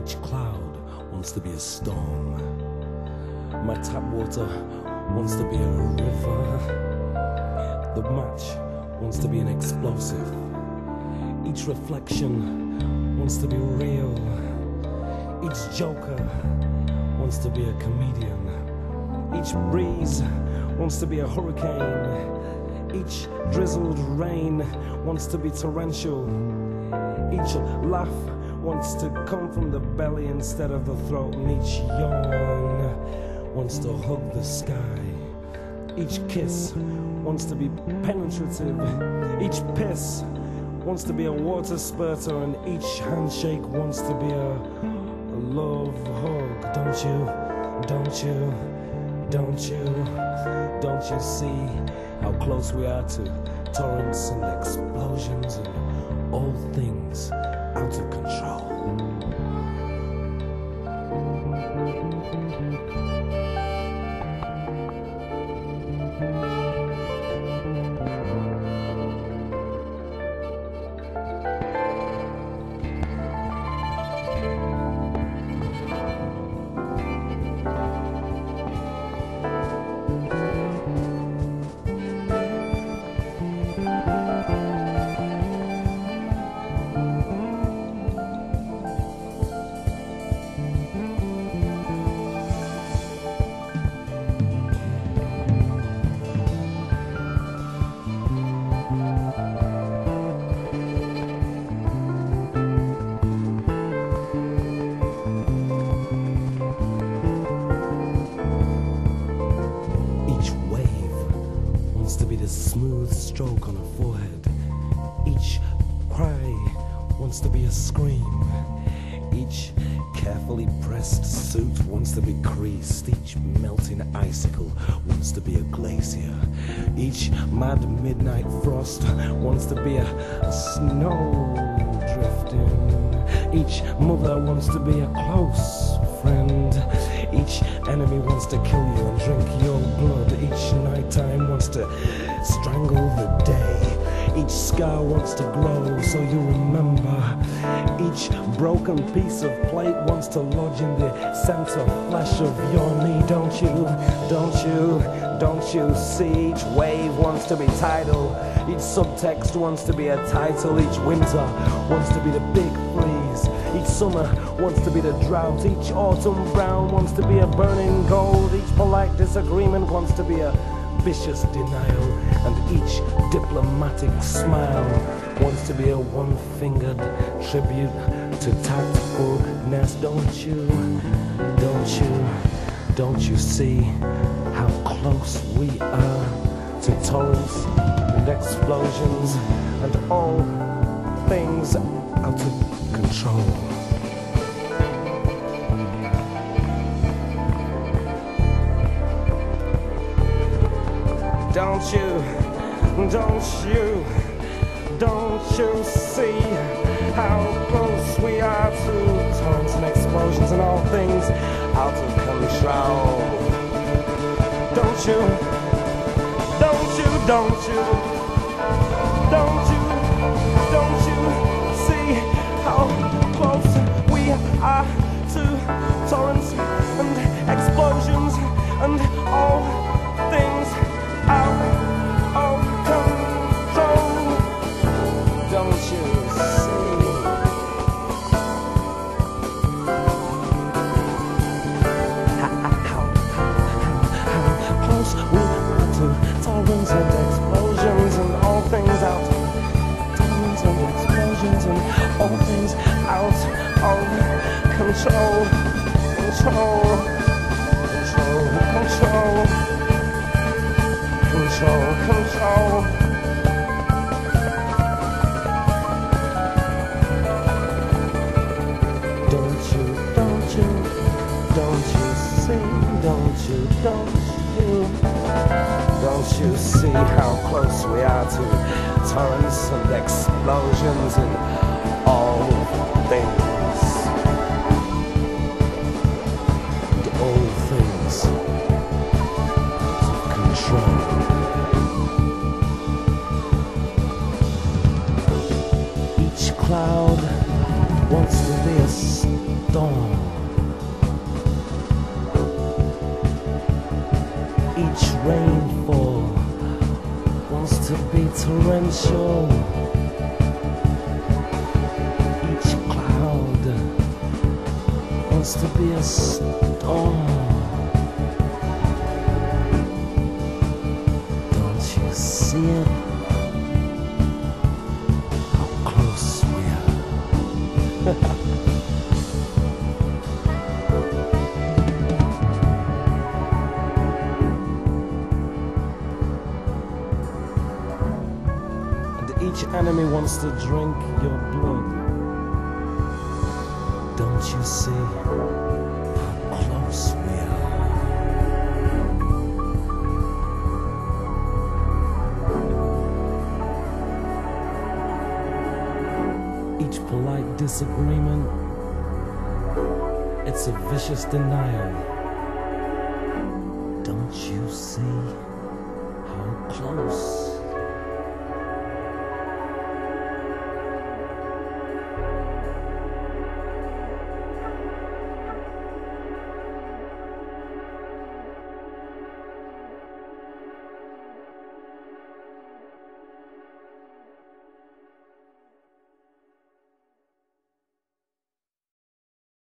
Each cloud wants to be a storm. My tap water wants to be a river. The match wants to be an explosive. Each reflection wants to be real. Each joker wants to be a comedian. Each breeze wants to be a hurricane. Each drizzled rain wants to be torrential. Each laugh wants to come from the belly instead of the throat, and each yawn wants to hug the sky. Each kiss wants to be penetrative. Each piss wants to be a water spurter, and each handshake wants to be a love hug. Don't you see how close we are to torrents and explosions and all things out of control? A smooth stroke on a forehead. Each cry wants to be a scream. Each carefully pressed suit wants to be creased. Each melting icicle wants to be a glacier. Each mad midnight frost wants to be a snow drifting. Each mother wants to be a close friend. Each enemy wants to kill you and drink your blood. Each nighttime wants to strangle the day. Each scar wants to grow so you remember. Each broken piece of plate wants to lodge in the center flesh of your knee. Don't you see? Each wave wants to be tidal. Each subtext wants to be a title. Each winter wants to be the big freeze. Each summer wants to be the drought. Each autumn brown wants to be a burning gold. Each polite disagreement wants to be a vicious denial. And each diplomatic smile wants to be a one-fingered tribute to tactfulness. Don't you see how close we are to torrents and explosions and all things out of control? Don't you see how close we are to torrents and explosions and all things out of control? Don't you see how close we are to torrents and explosions and all things out of control? Don't you see? How close we are to torrents and explosions and all things out of torrents and explosions and all things out of control. Control. Don't you see how close we are to torrents and explosions and all things? All things control. Each cloud wants to be be a storm. Each rainfall wants to be torrential. Each cloud wants to be a storm. Don't you see it? How close we are. Each enemy wants to drink your blood. Don't you see how close we are? Each polite disagreement, it's a vicious denial. Don't you see?